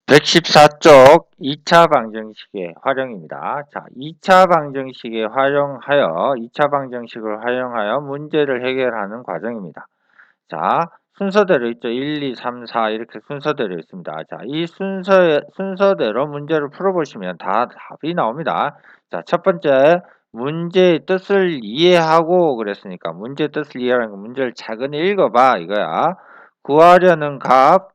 114쪽 2차 방정식의 활용입니다. 자, 2차 방정식을 활용하여 문제를 해결하는 과정입니다. 자, 순서대로 있죠. 1, 2, 3, 4 이렇게 순서대로 있습니다. 자, 이 순서대로 문제를 풀어보시면 다 답이 나옵니다. 자, 첫 번째 문제의 뜻을 이해하고 그랬으니까 문제의 뜻을 이해하는 거 문제를 차근히 읽어봐 이거야. 구하려는 값,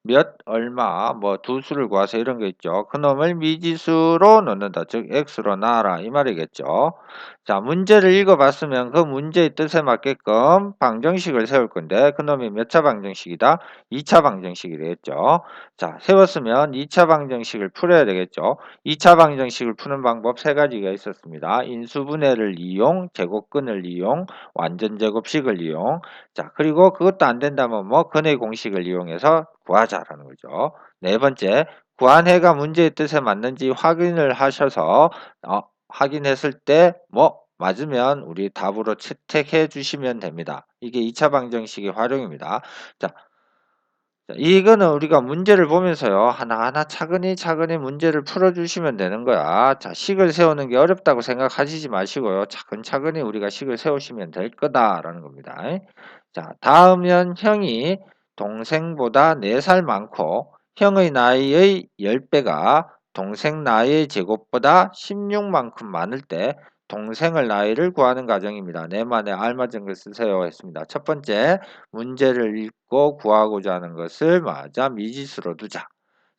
몇, 얼마, 두 수를 구하세요 이런 거 있죠. 그놈을 미지수로 넣는다. 즉 x로 놔라 이 말이겠죠. 자, 문제를 읽어봤으면 그 문제의 뜻에 맞게끔 방정식을 세울 건데 그놈이 몇 차 방정식이다? 2차 방정식이 되겠죠. 자, 세웠으면 2차 방정식을 풀어야 되겠죠. 2차 방정식을 푸는 방법 세 가지가 있었습니다. 인수분해를 이용, 제곱근을 이용, 완전제곱식을 이용. 자, 그리고 그것도 안 된다면 근의 공식을 이용해서 구하자라는 거죠. 네 번째, 구한 해가 문제의 뜻에 맞는지 확인을 하셔서 확인했을 때 맞으면 우리 답으로 채택해 주시면 됩니다. 이게 2차 방정식의 활용입니다. 자, 이거는 우리가 문제를 보면서요. 하나하나 차근히 문제를 풀어주시면 되는 거야. 자, 식을 세우는 게 어렵다고 생각하시지 마시고요. 차근차근히 우리가 식을 세우시면 될 거다라는 겁니다. 자, 다음은 형이 동생보다 4살 많고 형의 나이의 10배가 동생 나이의 제곱보다 16만큼 많을 때 동생의 나이를 구하는 과정입니다. 내만에 알맞은 걸 쓰세요 했습니다. 첫 번째, 문제를 읽고 구하고자 하는 것을 미지수로 두자.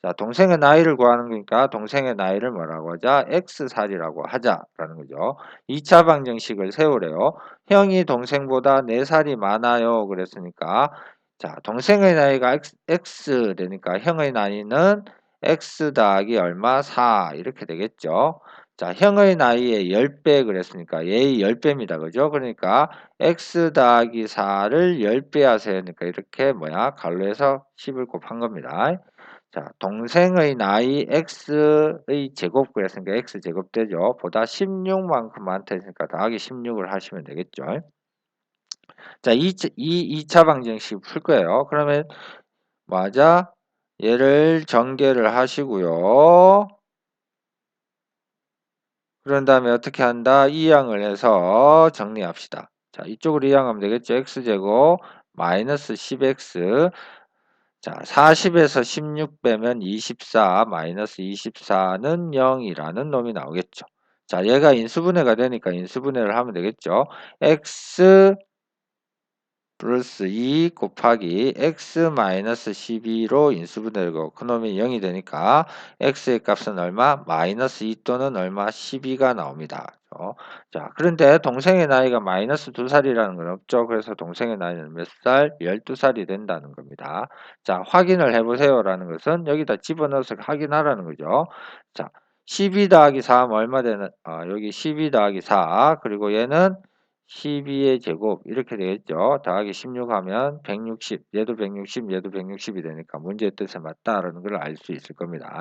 자, 동생의 나이를 구하는 거니까 동생의 나이를 뭐라고 하자? X살이라고 하자라는 거죠. 2차 방정식을 세우래요. 형이 동생보다 4살이 많아요. 그랬으니까 자, 동생의 나이가 X 되니까 형의 나이는 X 더하기 얼마? 4 이렇게 되겠죠. 자, 형의 나이의 10배 그랬으니까 얘의 10배입니다. 그죠? 그러니까 x 더하기 4를 10배 하세요. 그러니까 이렇게 가로에서 10을 곱한 겁니다. 자, 동생의 나이 x의 제곱 그랬으니까 x 제곱 되죠. 보다 16만큼 많다 했으니까 더하기 16을 하시면 되겠죠. 자, 2차 방정식 풀 거예요. 그러면 얘를 전개를 하시고요. 그런 다음에 어떻게 한다? 이항을 해서 정리합시다. 자, 이쪽으로 이항하면 되겠죠. x제곱 마이너스 10x. 자, 40에서 16 빼면 24 마이너스 24는 0이라는 놈이 나오겠죠. 자, 얘가 인수분해가 되니까 인수분해를 하면 되겠죠. x 플러스 2 곱하기 x 마이너스 12로 인수분해되고 그놈이 0이 되니까 x의 값은 얼마? 마이너스 2 또는 얼마? 12가 나옵니다. 자, 그런데 동생의 나이가 마이너스 2살이라는 건 없죠. 그래서 동생의 나이는 몇 살? 12살이 된다는 겁니다. 자, 확인을 해보세요라는 것은 여기다 집어넣어서 확인하라는 거죠. 자, 12 더하기 4 하면 얼마 되는, 여기 12 더하기 4 그리고 얘는 12의 제곱 이렇게 되겠죠. 더하기 16 하면 160, 얘도 160, 얘도 160이 되니까 문제의 뜻에 맞다라는 걸 알 수 있을 겁니다.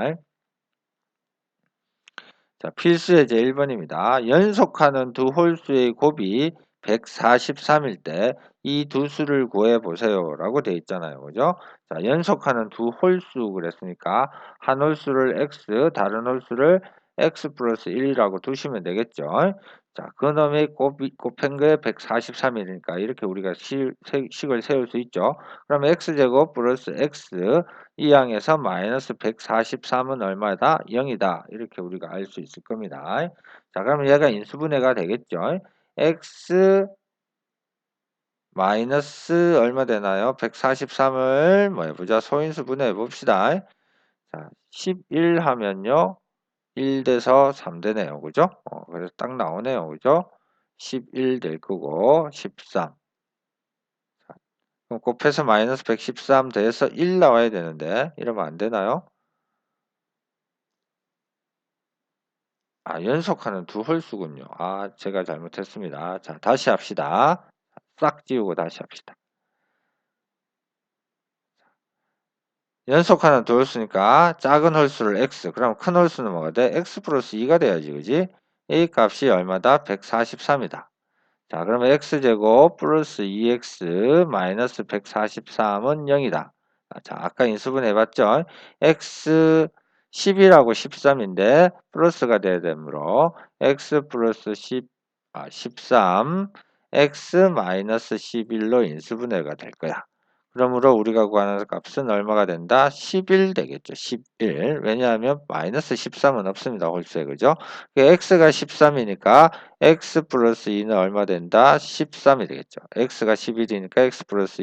자, 필수 예제 1번입니다. 연속하는 두 홀수의 곱이 143일 때 이 두 수를 구해 보세요 라고 되어 있잖아요. 그죠? 자, 연속하는 두 홀수 그랬으니까 한 홀수를 x, 다른 홀수를 x 플러스 1이라고 두시면 되겠죠. 자, 그놈의 곱한 게 143일이니까 이렇게 우리가 식을 세울 수 있죠. 그럼 x제곱 플러스 x 이 항에서 마이너스 143은 얼마다? 0이다. 이렇게 우리가 알 수 있을 겁니다. 자, 그러면 얘가 인수분해가 되겠죠. x 마이너스 얼마 되나요? 143을 해보자. 소인수분해 해봅시다. 자, 11 하면요. 1 돼서 3 되네요. 그죠? 그래서 딱 나오네요. 그죠? 11 될 거고 13. 그럼 곱해서 마이너스 113 돼서 1 나와야 되는데 이러면 안 되나요? 연속하는 두 홀수군요. 제가 잘못했습니다. 자, 다시 합시다. 싹 지우고 다시 합시다. 연속하는 두 홀수니까 작은 홀수를 x, 그럼 큰 홀수는 뭐가 돼? x 플러스 2가 돼야지, 그지? a 값이 얼마다? 143이다. 자, 그러면 x제곱 플러스 2x 마이너스 143은 0이다. 자, 아까 인수분해 해봤죠? x 10이라고 13인데 플러스가 돼야 되므로 x 플러스 13 x 마이너스 11로 인수분해가 될 거야. 그러므로 우리가 구하는 값은 얼마가 된다? 11 되겠죠. 11. 왜냐하면 마이너스 13은 없습니다. 홀수에. 그죠? x가 13이니까 x 플러스 2는 얼마 된다? 13이 되겠죠. x가 11이니까 x 플러스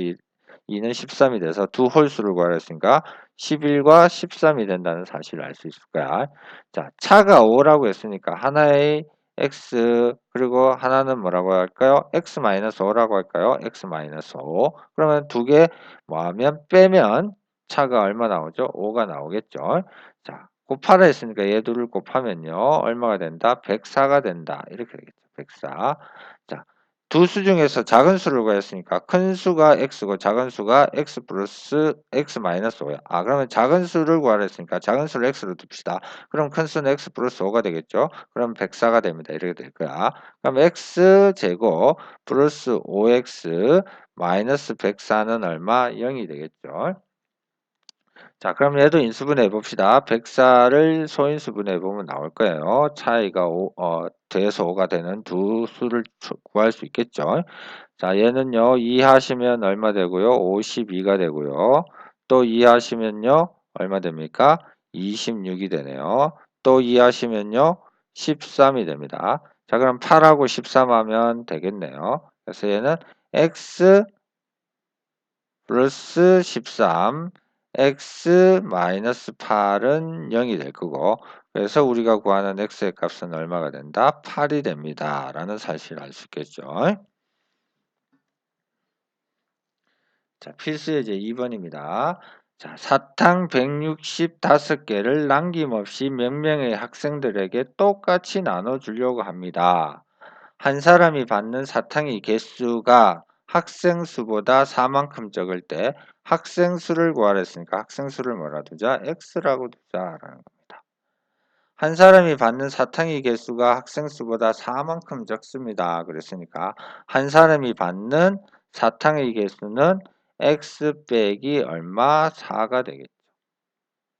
2는 13이 돼서 두 홀수를 구하랬으니까 11과 13이 된다는 사실을 알 수 있을 거야. 자, 차가 5라고 했으니까 하나의 x 그리고 하나는 뭐라고 할까요? x-5라고 할까요? x-5. 그러면 두 개 뭐하면 빼면 차가 얼마 나오죠? 5가 나오겠죠. 자, 곱하라 했으니까 얘 둘을 곱하면요. 얼마가 된다? 104가 된다. 이렇게 되겠죠. 104. 자, 두 수 중에서 작은 수를 구했으니까 큰 수가 x고 작은 수가 x 플러스 x 마이너스 5야. 그러면 작은 수를 구하라 했으니까 작은 수를 x로 둡시다. 그럼 큰 수는 x 플러스 5가 되겠죠. 그럼 104가 됩니다. 이렇게 될 거야. 그럼 x 제곱 플러스 5x 마이너스 104는 얼마? 0이 되겠죠. 자, 그럼 얘도 인수분해 해봅시다. 104를 소인수분해 해보면 나올 거예요. 차이가 더해서 5가 되는 두 수를 구할 수 있겠죠. 자, 얘는요, 2 하시면 얼마 되고요? 52가 되고요. 또 2 하시면요, 얼마 됩니까? 26이 되네요. 또 2 하시면요, 13이 됩니다. 자, 그럼 8하고 13 하면 되겠네요. 그래서 얘는 x 플러스 13, x 마이너스 8은 0이 될 거고, 그래서 우리가 구하는 x의 값은 얼마가 된다? 8이 됩니다. 라는 사실을 알 수 있겠죠. 자, 필수 예제 2번입니다. 자, 사탕 165개를 남김없이 몇 명의 학생들에게 똑같이 나눠주려고 합니다. 한 사람이 받는 사탕의 개수가 학생 수보다 4만큼 적을 때 학생 수를 구하라 했으니까 학생 수를 뭐라 두자? x라고 두자라는 겁니다. 한 사람이 받는 사탕의 개수가 학생 수보다 4만큼 적습니다. 그랬으니까 한 사람이 받는 사탕의 개수는 x 빼기 얼마? 4가 되겠죠.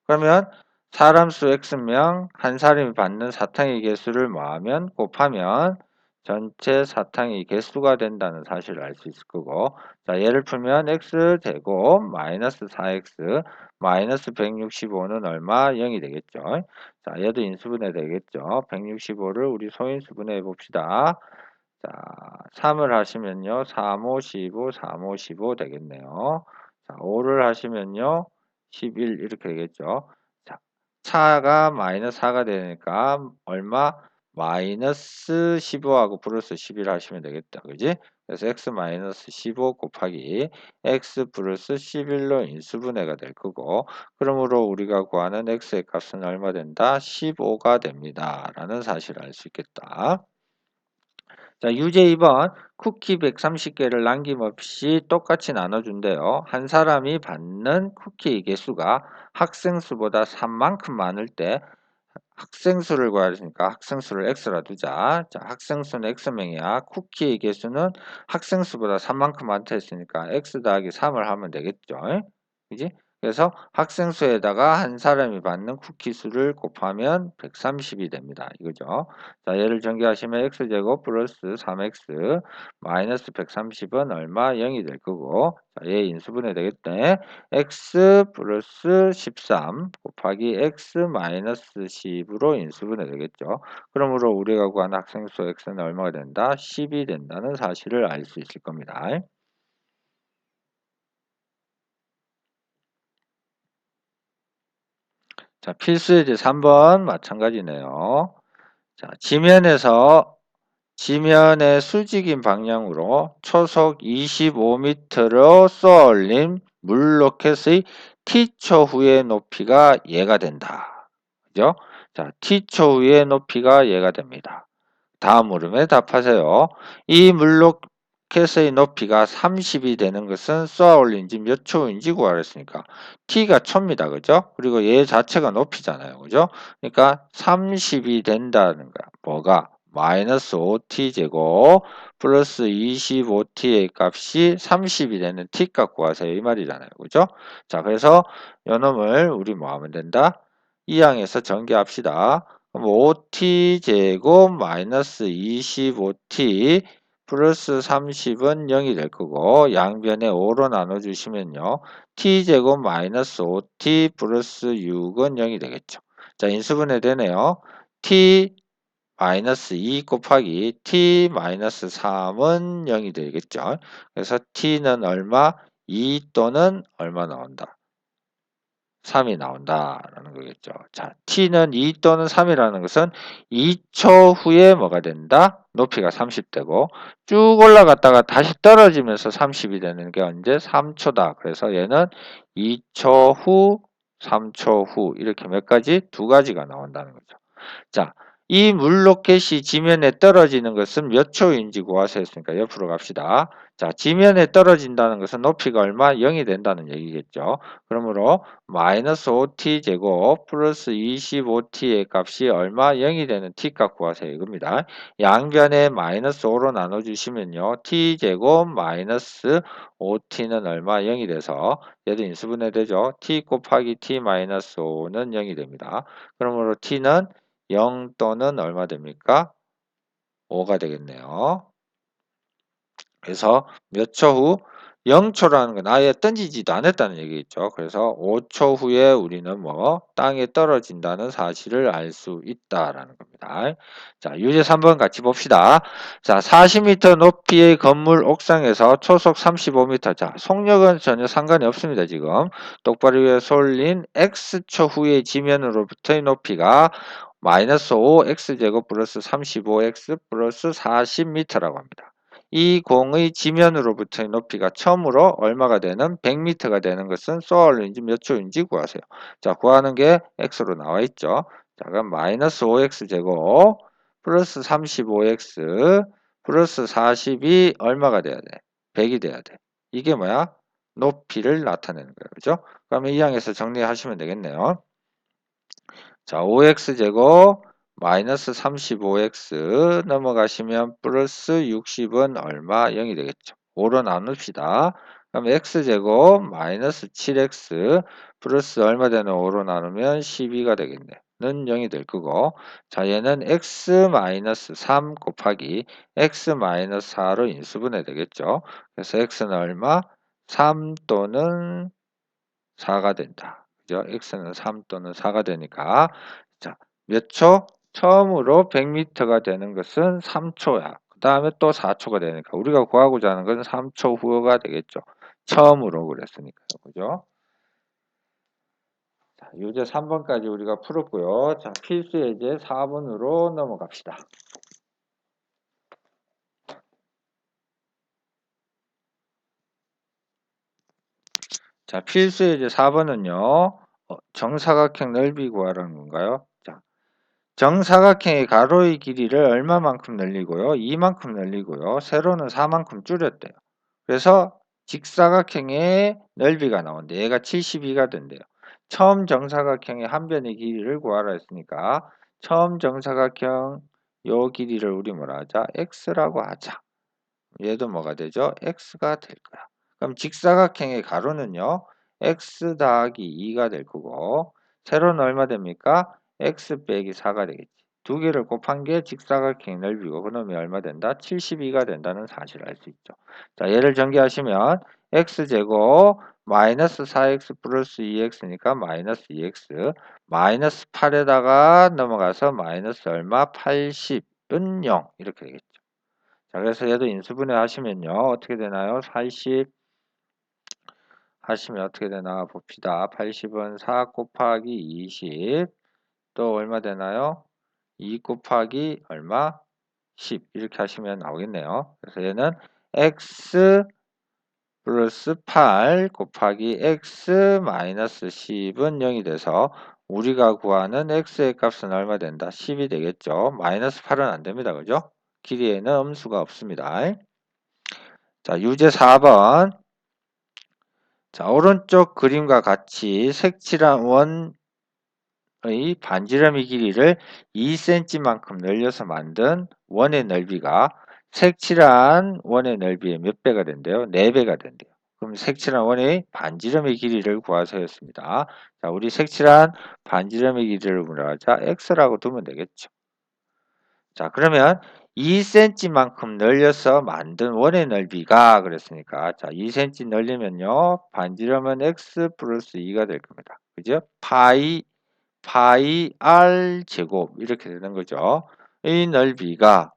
그러면 사람 수 x명 한 사람이 받는 사탕의 개수를 뭐하면 곱하면 전체 사탕의 개수가 된다는 사실을 알 수 있을 거고, 자, 예를 풀면 x 제곱 마이너스 4x 마이너스 165는 얼마? 0이 되겠죠. 자, 얘도 인수분해 되겠죠. 165를 우리 소인수분해 해봅시다. 자, 3을 하시면요. 3, 5, 15, 3, 5, 15 되겠네요. 자, 5를 하시면요. 11 이렇게 되겠죠. 자, 차가 마이너스 4가 되니까 얼마? 마이너스 15하고 플러스 11 하시면 되겠다. 그지? 그래서 x 마이너스 15 곱하기 x 플러스 11로 인수분해가 될 거고, 그러므로 우리가 구하는 x의 값은 얼마 된다? 15가 됩니다. 라는 사실을 알 수 있겠다. 자, 유제 2번 쿠키 130개를 남김없이 똑같이 나눠준대요. 한 사람이 받는 쿠키의 개수가 학생 수보다 3만큼 많을 때 학생 수를 구하니까 학생 수를 x라 두자. 자, 학생 수는 x명이야. 쿠키의 개수는 학생 수보다 3만큼 많다 했으니까 x 더하기 3을 하면 되겠죠. 그지? 그래서 학생 수에다가 한 사람이 받는 쿠키 수를 곱하면 130이 됩니다. 이거죠. 자, 얘를 전개하시면 x제곱 플러스 3x 마이너스 130은 얼마? 0이 될 거고, 자, 얘 인수분해 되겠네. x 플러스 13 곱하기 x 마이너스 10으로 인수분해 되겠죠. 그러므로 우리가 구한 학생수 x는 얼마가 된다? 10이 된다는 사실을 알 수 있을 겁니다. 자, 필수예제 3번 마찬가지네요. 자, 지면의 수직인 방향으로 초속 25m로 쏘아올린 물로켓의 t초 후의 높이가 얘가 된다. 그죠? 자, t초 후의 높이가 얘가 됩니다. 다음 물음에 답하세요. 이 물로켓의 높이가 30이 되는 것은 쏘아올린 지 몇 초인지 구하랬으니까 t가 초입니다. 그죠? 그리고 얘 자체가 높이잖아요. 그죠? 그러니까 30이 된다는 거야. 뭐가? 마이너스 5t제곱 플러스 25t의 값이 30이 되는 t값 구하세요. 이 말이잖아요. 그죠? 자, 그래서 요놈을 우리 뭐 하면 된다? 이 항에서 전개합시다. 그럼 5t제곱 마이너스 25t 플러스 30은 0이 될 거고 양변에 5로 나눠주시면요. t제곱 마이너스 5t 플러스 6은 0이 되겠죠. 자, 인수분해 되네요. t 마이너스 2 곱하기 t 마이너스 3은 0이 되겠죠. 그래서 t는 얼마? 2 또는 얼마 나온다? 3이 나온다라는 거겠죠. 자, t는 2 또는 3이라는 것은 2초 후에 뭐가 된다? 높이가 30되고 쭉 올라갔다가 다시 떨어지면서 30이 되는 게 언제? 3초다. 그래서 얘는 2초 후, 3초 후 이렇게 몇 가지? 두 가지가 나온다는 거죠. 자, 이 물로켓이 지면에 떨어지는 것은 몇 초인지 구하세요 했으니까 옆으로 갑시다. 자, 지면에 떨어진다는 것은 높이가 얼마? 0이 된다는 얘기겠죠. 그러므로 마이너스 5t 제곱 플러스 25t의 값이 얼마? 0이 되는 t값 구하세요 이겁니다. 양변에 마이너스 5로 나눠주시면요. t 제곱 마이너스 5t는 얼마? 0이 돼서 얘도 인수분해 되죠. t 곱하기 t 마이너스 5는 0이 됩니다. 그러므로 t는 0 또는 얼마 됩니까? 5가 되겠네요. 그래서 몇 초 후? 0초라는 건 아예 던지지도 않았다는 얘기겠죠. 그래서 5초 후에 우리는 뭐 땅에 떨어진다는 사실을 알 수 있다라는 겁니다. 자, 유제 3번 같이 봅시다. 자, 40m 높이의 건물 옥상에서 초속 35m. 자, 속력은 전혀 상관이 없습니다. 지금 똑바로 위에 쏠린 x초 후의 지면으로부터의 높이가 마이너스 5x제곱 플러스 35x 플러스 40m라고 합니다. 이 공의 지면으로부터의 높이가 처음으로 얼마가 되는 100m가 되는 것은 쏘아올린지 몇 초인지 구하세요. 자, 구하는 게 x로 나와 있죠. 자, 그럼 마이너스 5x제곱 플러스 35x 플러스 40이 얼마가 돼야 돼? 100이 돼야 돼. 이게 뭐야? 높이를 나타내는 거예요. 그죠? 그러면 이 항에서 정리하시면 되겠네요. 자, 5x제곱 마이너스 35x 넘어가시면 플러스 60은 얼마? 0이 되겠죠. 5로 나눕시다. 그럼 x제곱 마이너스 7x 플러스 얼마 되는 5로 나누면 12가 되겠네. 는 0이 될 거고 자 얘는 x 마이너스 3 곱하기 x 마이너스 4로 인수분해 되겠죠. 그래서 x는 얼마? 3 또는 4가 된다. 그죠? x는 3 또는 4가 되니까 자, 몇 초? 처음으로 100m가 되는 것은 3초야. 그 다음에 또 4초가 되니까 우리가 구하고자 하는 것은 3초 후가 되겠죠. 처음으로 그랬으니까요. 그죠? 자, 유제 3번까지 우리가 풀었고요. 자, 필수 예제 4번으로 넘어갑시다. 자, 필수 예제 4번은요. 정사각형 넓이 구하라는 건가요? 자, 정사각형의 가로의 길이를 얼마만큼 늘리고요. 이만큼 늘리고요. 세로는 4만큼 줄였대요. 그래서 직사각형의 넓이가 나온대. 얘가 72가 된대요. 처음 정사각형의 한 변의 길이를 구하라 했으니까 처음 정사각형 요 길이를 우리 뭐라 하자? x라고 하자. 얘도 뭐가 되죠? x가 될 거야. 그럼 직사각형의 가로는요. x 더하기 2가 될 거고 세로는 얼마 됩니까? x 빼기 4가 되겠지. 두 개를 곱한 게 직사각형의 넓이고 그놈이 얼마 된다? 72가 된다는 사실을 알 수 있죠. 자, 얘를 전개하시면 x제곱 마이너스 4x 플러스 2x니까 마이너스 2x 마이너스 8에다가 넘어가서 마이너스 얼마? 80은 0 이렇게 되겠죠. 자, 그래서 얘도 인수분해 하시면요. 어떻게 되나요? 80 하시면 어떻게 되나 봅시다. 80은 4 곱하기 20. 또 얼마 되나요? 2 곱하기 얼마? 10. 이렇게 하시면 나오겠네요. 그래서 얘는 x 플러스 8 곱하기 x 마이너스 10은 0이 돼서 우리가 구하는 x의 값은 얼마 된다? 10이 되겠죠. 마이너스 8은 안 됩니다. 그죠? 길이에는 음수가 없습니다. 자, 유제 4번. 자, 오른쪽 그림과 같이 색칠한 원의 반지름의 길이를 2cm만큼 늘려서 만든 원의 넓이가 색칠한 원의 넓이의 몇 배가 된대요? 4배가 된대요. 그럼 색칠한 원의 반지름의 길이를 구하세요였습니다. 자, 우리 색칠한 반지름의 길이를 물어보자 x라고 두면 되겠죠. 자, 그러면 2cm만큼 늘려서 만든 원의 넓이가 그랬으니까 자, 2cm 늘리면요. 반지름은 x 플러스 2가 될 겁니다. 그죠? 파이 r 제곱 이렇게 되는 거죠. 이 넓이가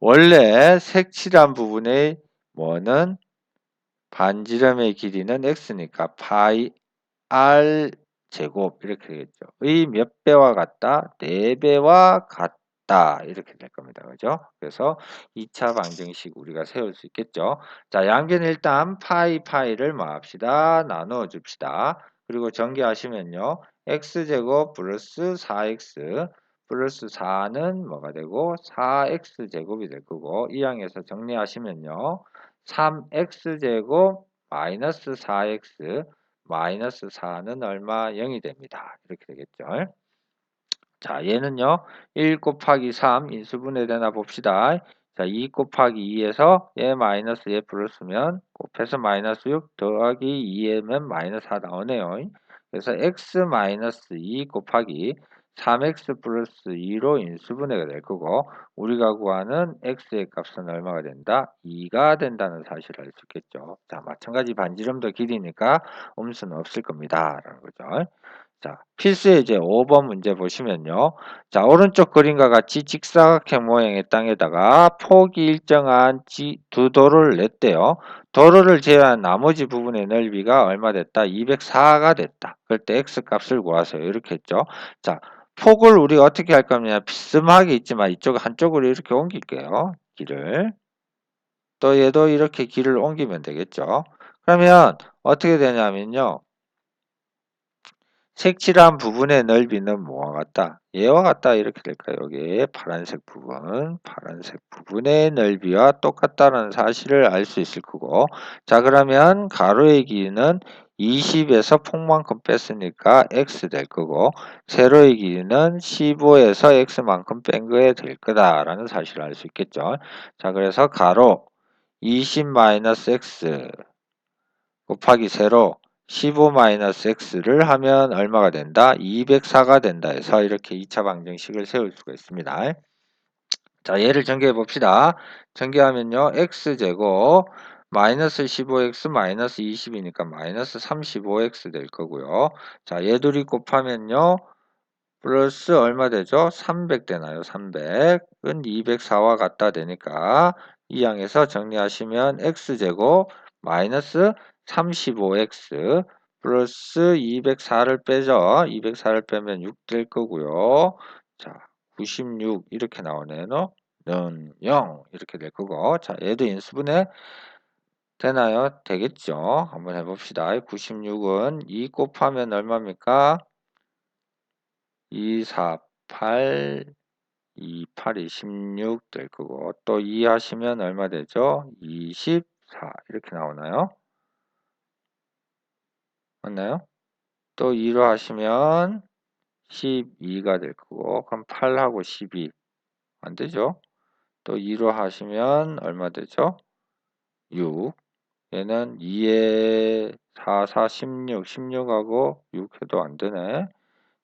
원래 색칠한 부분의 뭐는 반지름의 길이는 x니까 파이 r 제곱 이렇게 되겠죠. 의 몇 배와 같다? 4배와 같다. 이렇게 될 겁니다. 그죠? 그래서 2차 방정식 우리가 세울 수 있겠죠. 자, 양변 일단 파이를 뭐 합시다? 나누어 줍시다. 그리고 전개하시면요. x제곱 플러스 4x 플러스 4는 뭐가 되고 4x제곱이 될 거고 이 항에서 정리하시면요. 3x제곱 마이너스 4x 마이너스 4는 얼마? 0이 됩니다. 이렇게 되겠죠. 자, 얘는요. 1 곱하기 3 인수분해되나 봅시다. 자, 2 곱하기 2에서 얘 마이너스 얘 플러스면 곱해서 마이너스 6 더하기 2에면 마이너스 4 나오네요. 그래서 x 마이너스 2 곱하기 3x 플러스 2로 인수분해가 될 거고 우리가 구하는 x의 값은 얼마가 된다? 2가 된다는 사실을 알 수 있겠죠. 자, 마찬가지 반지름도 길이니까 음수는 없을 겁니다. 라는 거죠. 자, 필수 예제 5번 문제 보시면요. 자, 오른쪽 그림과 같이 직사각형 모양의 땅에다가 폭이 일정한 두 도로를 냈대요. 도로를 제외한 나머지 부분의 넓이가 얼마 됐다? 204가 됐다. 그럴 때 x 값을 구하세요. 이렇게 했죠. 자, 폭을 우리가 어떻게 할 거냐? 비스듬하게 있지만 이쪽 한쪽으로 이렇게 옮길게요. 길을. 또 얘도 이렇게 길을 옮기면 되겠죠. 그러면 어떻게 되냐면요. 색칠한 부분의 넓이는 뭐와 같다? 얘와 같다 이렇게 될까요? 여기 파란색 부분의 넓이와 똑같다는 사실을 알 수 있을 거고 자 그러면 가로의 길이는 20에서 폭만큼 뺐으니까 x 될 거고 세로의 길이는 15에서 x만큼 뺀 거에 될 거다라는 사실을 알 수 있겠죠. 자 그래서 가로 20-x 곱하기 세로 15-x를 하면 얼마가 된다? 204가 된다 해서 이렇게 2차 방정식을 세울 수가 있습니다. 자, 얘를 전개해 봅시다. 전개하면요. x제곱 마이너스 15x 마이너스 20이니까 마이너스 35x 될 거고요. 자, 얘 둘이 곱하면요. 플러스 얼마 되죠? 300 되나요? 300은 204와 같다 되니까 이 항에서 정리하시면 x제곱 마이너스 35x 플러스 204를 빼죠. 204를 빼면 6 될 거고요. 자, 96 이렇게 나오네요. 는 0 이렇게 될 거고 자 얘도 인수분해 되나요? 되겠죠. 한번 해봅시다. 96은 2 곱하면 얼마입니까? 2, 4, 8, 2, 8이 16 될 거고 또 2 하시면 얼마 되죠? 24 이렇게 나오나요? 맞나요? 또 2로 하시면 12가 될 거고 그럼 8하고 12 안 되죠? 또 2로 하시면 얼마 되죠? 6 얘는 2에 4, 4, 16, 16하고 6 해도 안 되네.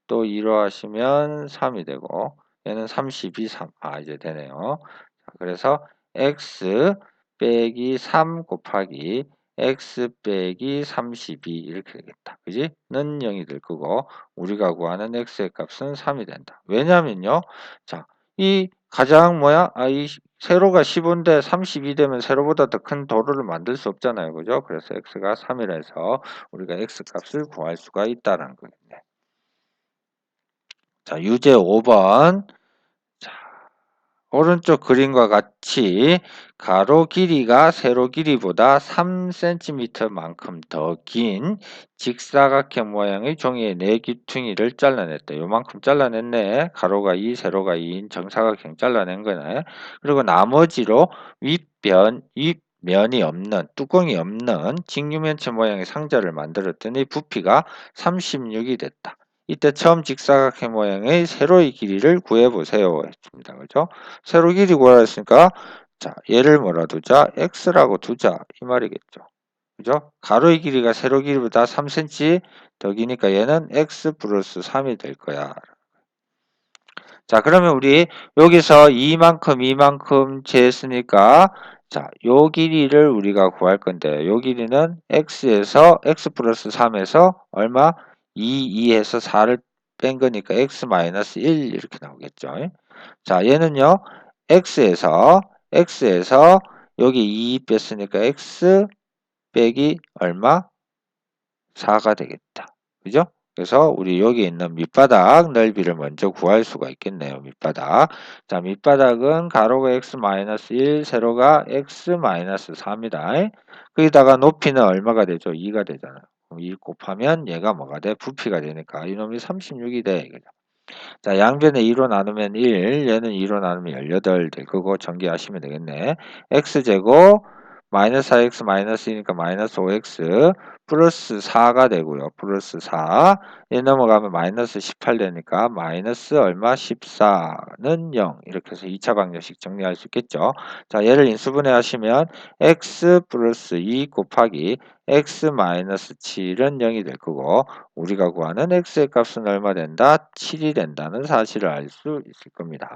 또 2로 하시면 3이 되고 얘는 32, 3. 아 이제 되네요. 자, 그래서 x 빼기 3 곱하기 x 빼기 32 이렇게 되겠다. 그지? 는 0이 될 거고 우리가 구하는 x의 값은 3이 된다. 왜냐면요. 자, 이 가장 뭐야? 이 세로가 15인데 32 되면 세로보다 더 큰 도로를 만들 수 없잖아요. 그죠? 그래서 x가 3이라 해서 우리가 x 값을 구할 수가 있다는 거겠네. 자, 유제 5번. 자, 오른쪽 그림과 같이 가로 길이가 세로 길이보다 3cm만큼 더 긴 직사각형 모양의 종이의 4귀퉁이를 잘라냈다. 요만큼 잘라냈네. 가로가 2, 세로가 2인 정사각형 잘라낸 거네. 그리고 나머지로 윗면이 없는, 뚜껑이 없는 직육면체 모양의 상자를 만들었더니 부피가 36이 됐다. 이때 처음 직사각형 모양의 세로의 길이를 구해보세요 했습니다. 그죠? 세로 길이 구하라 했으니까 자 얘를 뭐라 두자? x라고 두자 이 말이겠죠. 그죠? 가로의 길이가 세로 길이보다 3cm 더 기니까 얘는 x 플러스 3이 될 거야. 자, 그러면 우리 여기서 이만큼 재했으니까 자, 요 길이를 우리가 구할 건데 요 길이는 x에서 x 플러스 3에서 얼마? 2해서 4를 뺀 거니까 x 마이너스 1 이렇게 나오겠죠. 자, 얘는요. x에서 여기 2 뺐으니까 x 빼기 얼마? 4가 되겠다. 그죠? 그래서 우리 여기 있는 밑바닥 넓이를 먼저 구할 수가 있겠네요. 밑바닥. 자, 밑바닥은 가로가 x-1, 세로가 x-3이다. 거기다가 높이는 얼마가 되죠? 2가 되잖아요. 그럼 2 곱하면 얘가 뭐가 돼? 부피가 되니까 이놈이 36이 돼. 자, 양변에 2로 나누면 1, 얘는 2로 나누면 18 될 거고 전개하시면 되겠네. x제곱 마이너스 4x 마이너스 2니까 마이너스 5x 플러스 4가 되고요. 플러스 4. 얘 넘어가면 마이너스 18 되니까 마이너스 얼마? 14는 0. 이렇게 해서 2차 방정식 정리할 수 있겠죠. 자, 얘를 인수분해 하시면 x 플러스 2 곱하기 x 마이너스 7은 0이 될 거고 우리가 구하는 x의 값은 얼마 된다? 7이 된다는 사실을 알 수 있을 겁니다.